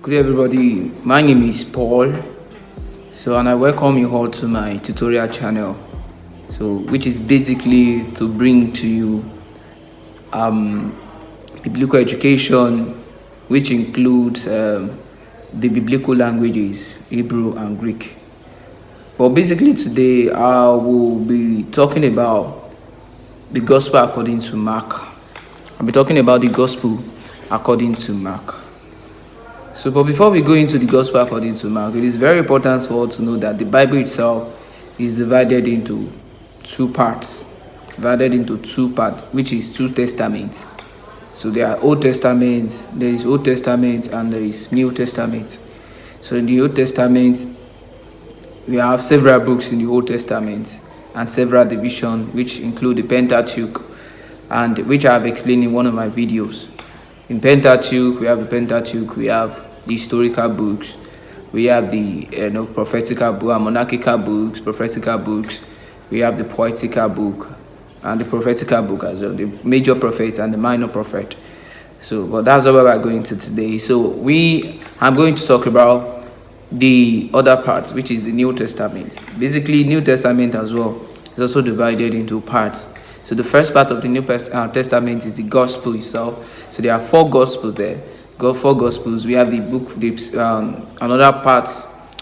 Good day, everybody. My name is Paul. And I welcome you all to my tutorial channel. Which is basically to bring to you biblical education, which includes the biblical languages, Hebrew and Greek. But basically today I will be talking about the gospel according to Mark. I'll be talking about the gospel according to Mark. But before we go into the gospel according to Mark, it is very important for us to know that the Bible itself is divided into two parts, which is two testaments. So there are Old Testaments, there is Old Testament, and there is New Testament. So in the Old Testament, we have several books in the Old Testament and several divisions, which include the Pentateuch, and which I have explained in one of my videos. In Pentateuch, we have the historical books, we have the prophetical book, monarchical books, prophetical books, we have the poetical book, and the prophetical book as well, the major prophets and the minor prophet. But that's what we're going to today. I'm going to talk about the other parts, which is the New Testament. Basically, New Testament as well is also divided into parts. So the first part of the New Testament is the gospel itself. So there are four gospels there. Four gospels. We have the book,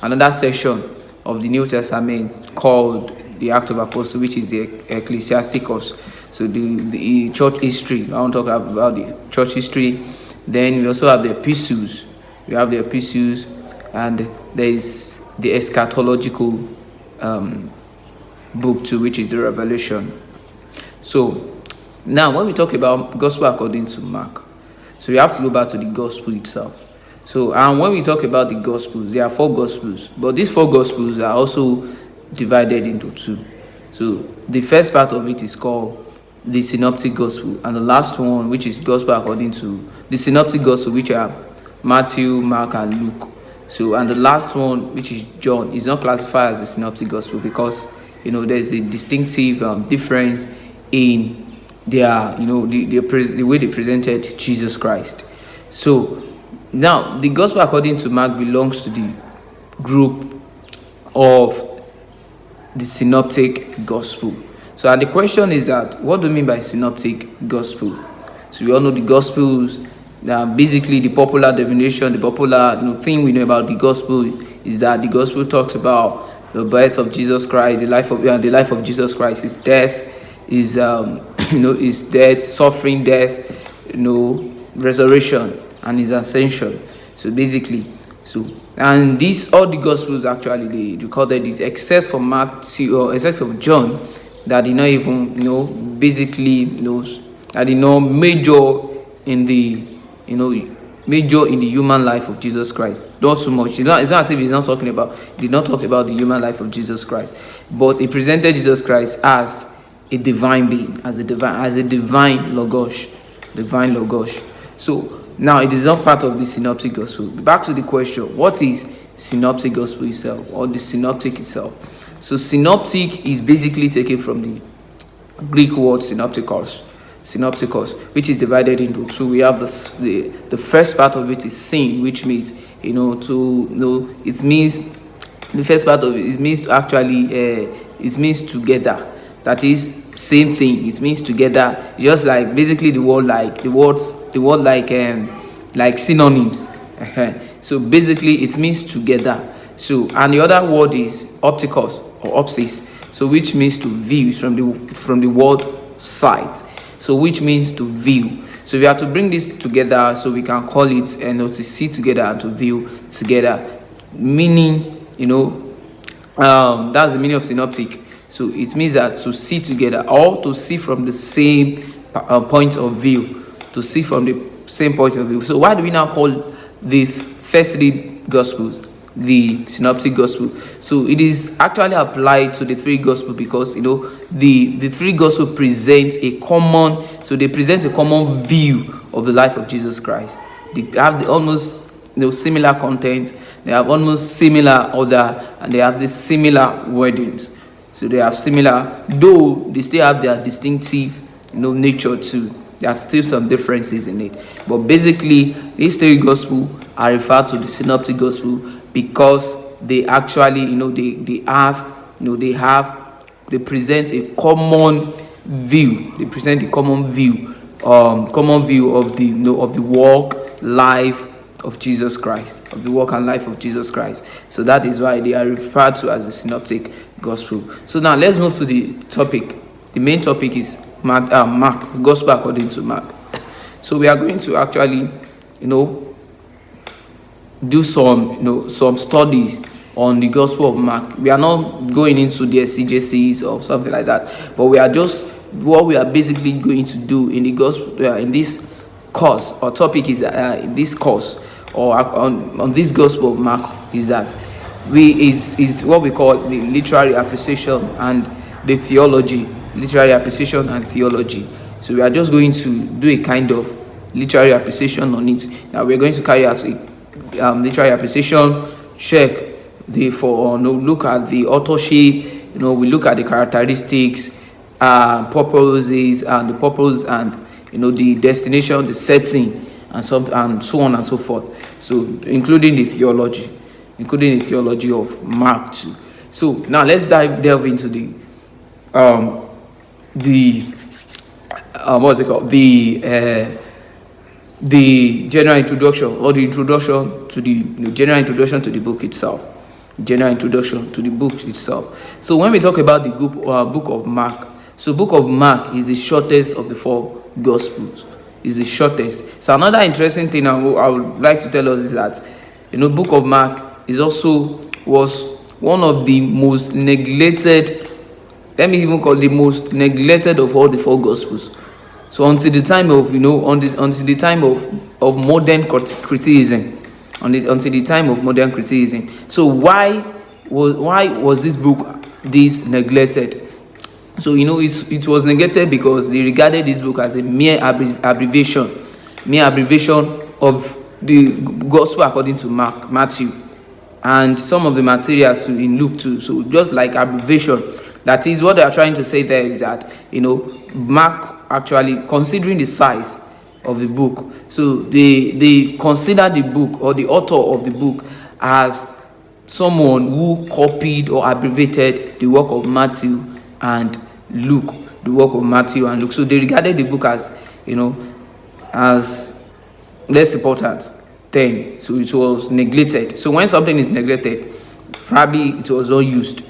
another section of the New Testament called the Act of Apostles, which is the Ecclesiasticus. So the church history. I want to talk about the church history. Then we also have the epistles. And there is the eschatological book too, which is the Revelation. So now when we talk about gospel according to Mark, so we have to go back to the gospel itself. And when we talk about the gospels, there are four gospels, but these four gospels are also divided into two. So the first part of it is called the synoptic gospel, and the last one, which is gospel according to the synoptic gospel, which are Matthew, Mark, and Luke. And the last one, which is John, is not classified as the synoptic gospel because there's a distinctive difference in their the way they presented Jesus Christ. So now the gospel according to Mark belongs to the group of the synoptic gospel. And the question is that, what do we mean by synoptic gospel? So we all know the gospels. Basically, the popular definition, the popular thing we know about the gospel is that the gospel talks about the birth of Jesus Christ, the life of Jesus Christ, his death, his death, suffering, death, resurrection, and his ascension. And all the gospels actually they recorded this, except for Matthew or except for John, that did not even that did not major in the human life of Jesus Christ. Not so much. It's not as if he did not talk about the human life of Jesus Christ, but he presented Jesus Christ as a divine being, as a divine logos. So now it is not part of the synoptic gospel. Back to the question: what is synoptic gospel itself, or the synoptic itself? So synoptic is basically taken from the Greek word synoptikos, which is divided into two. We have the first part of it is syn, which means it means the first part of it means to actually it means together. That is same thing. It means together, just like basically the word like synonyms. So basically it means together. And the other word is optikos or opsis. So which means to view, from the word sight. So which means to view. So we have to bring this together so we can call it to see together and to view together. Meaning, that's the meaning of synoptic. So it means that to see together, or to see from the same point of view. So why do we now call the first three gospels the synoptic gospel? So it is actually applied to the three gospels because the three gospels present a common view of the life of Jesus Christ. They have almost similar content, they have almost similar order, and they have the similar wordings. So they have similar, though they still have their distinctive nature too. There are still some differences in it, but basically these three gospels are referred to the synoptic gospel because they actually, they present a common view. They present a common view of the work, life of Jesus Christ, of the work and life of Jesus Christ. So that is why they are referred to as the synoptic gospel. So now let's move to the topic. The main topic is Mark, gospel according to Mark. So we are going to actually, do some studies on the Gospel of Mark. We are not going into the CJCs or something like that, but what we are basically going to do in the gospel in this course or topic is in this course or on this Gospel of Mark is that is what we call the literary appreciation and the theology. Literary appreciation and theology. So we are just going to do a kind of literary appreciation on it. Now we're going to carry out a literary appreciation, look at the authorship. We look at the characteristics, purposes, and the purpose, and the destination, the setting, and so on and so forth. So including the theology of Mark too. So now let's delve into the general introduction, or the introduction to the general introduction to the book itself. General introduction to the book itself. So when we talk about the book of Mark, so book of Mark is the shortest of the four gospels. Is the shortest. So another interesting thing I would like to tell us is that book of Mark was one of the most neglected. Let me even call the most neglected of all the four gospels. So until the time of until the time of modern criticism, until the time of modern criticism. So why was this book this neglected? So it was neglected because they regarded this book as a mere abbreviation of the gospel according to Matthew, and some of the materials in Luke too. So just like abbreviation. That is what they are trying to say there is that, Mark actually, considering the size of the book, so they consider the book or the author of the book as someone who copied or abbreviated the work of Matthew and Luke, So they regarded the book as, as less important thing. So it was neglected. So when something is neglected, probably it was not used.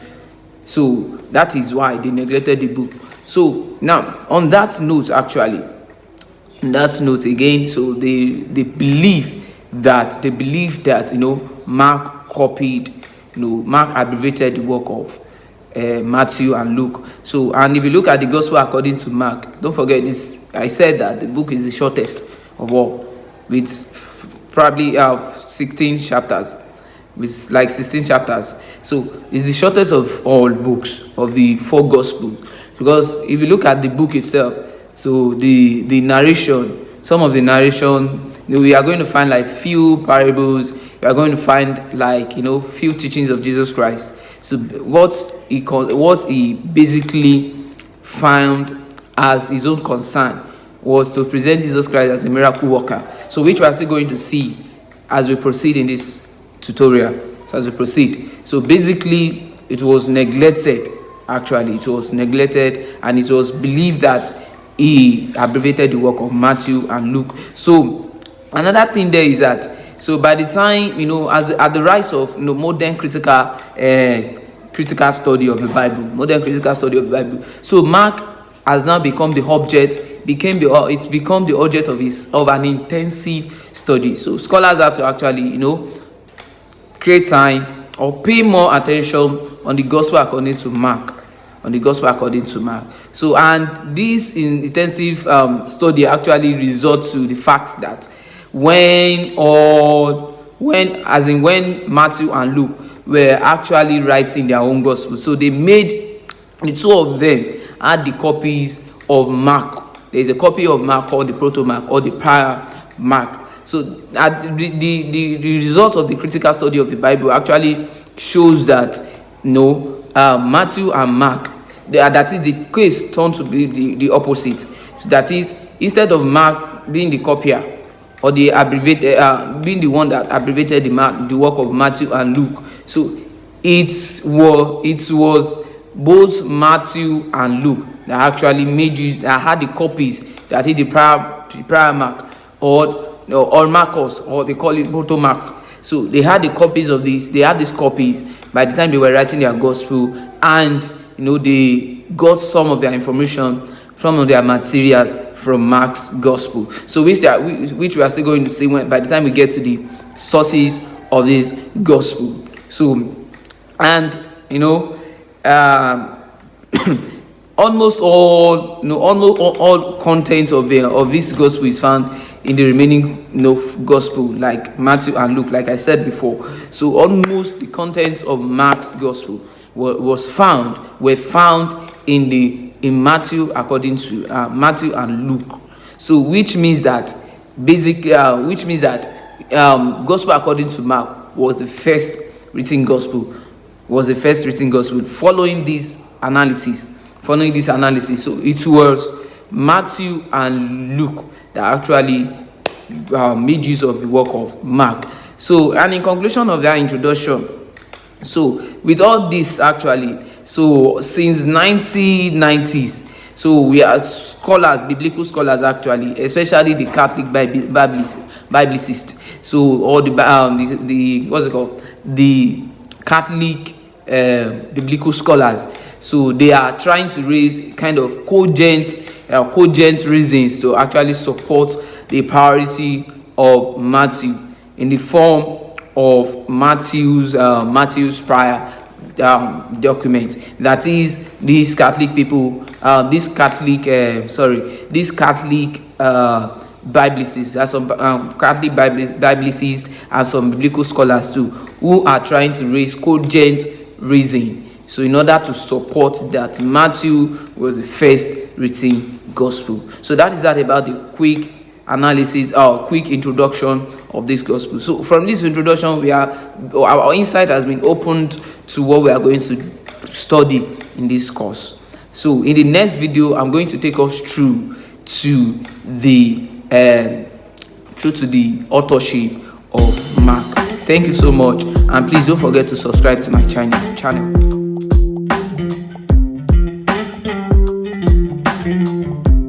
So that is why they neglected the book. So now, on that note, again, so they believe that Mark copied, Mark abbreviated the work of Matthew and Luke. So, and if you look at the Gospel according to Mark, don't forget this. I said that the book is the shortest of all, with probably 16 chapters. With like 16 chapters. So it's the shortest of all books of the four gospels. Because if you look at the book itself, so the narration, some of the narration, we are going to find like few parables. We are going to find like few teachings of Jesus Christ. So what he basically found as his own concern was to present Jesus Christ as a miracle worker. So which we are still going to see as we proceed in this tutorial. So as we proceed, so basically it was neglected. Actually, it was neglected, and it was believed that he abbreviated the work of Matthew and Luke. So another thing there is that, so by the time at the rise of modern critical study of the Bible, so Mark has now become the object. It's become the object of an intensive study. So scholars have to actually create time or pay more attention on the gospel according to Mark. So, and this intensive study actually results to the fact that when Matthew and Luke were actually writing their own gospel, so they made the two of them had the copies of Mark. There is a copy of Mark called the Proto-Mark or the Prior Mark. So the results of the critical study of the Bible actually shows that Matthew and Mark, that is the case turned to be the opposite. So that is, instead of Mark being the copier, or the abbreviated, being the one that abbreviated the work of Matthew and Luke. So it was both Matthew and Luke that actually made use, that had the copies, that is the prior Mark, or Marcos, or they call it proto Mark. So they had the copies of these. They had these copies by the time they were writing their gospel, and they got some of their information, some of their materials from Mark's gospel. So which we are still going to see by the time we get to the sources of this gospel. So, and almost all contents of this gospel is found in the remaining gospel, like Matthew and Luke, like I said before. So almost the contents of Mark's gospel were found in Matthew, according to Matthew and Luke. So which means that gospel according to Mark was the first written gospel. Following this analysis. So it was Matthew and Luke that actually made use of the work of Mark. So, and in conclusion of that introduction, so with all this actually, so since 1990s, so we are scholars, biblical scholars actually, especially the Catholic Biblicists. So all the what's it called? The Catholic biblical scholars. So they are trying to raise kind of cogent reasons to actually support the priority of Matthew in the form of Matthew's prior document. That is, these Catholic people, these Catholic Biblicists, there are some Catholic Biblicists and some biblical scholars too, who are trying to raise cogent reason. So in order to support that Matthew was the first written gospel. So that is that about the quick analysis or quick introduction of this gospel. So from this introduction, our insight has been opened to what we are going to study in this course. So in the next video, I'm going to take us through to the authorship of Mark. Thank you so much, and please don't forget to subscribe to my channel.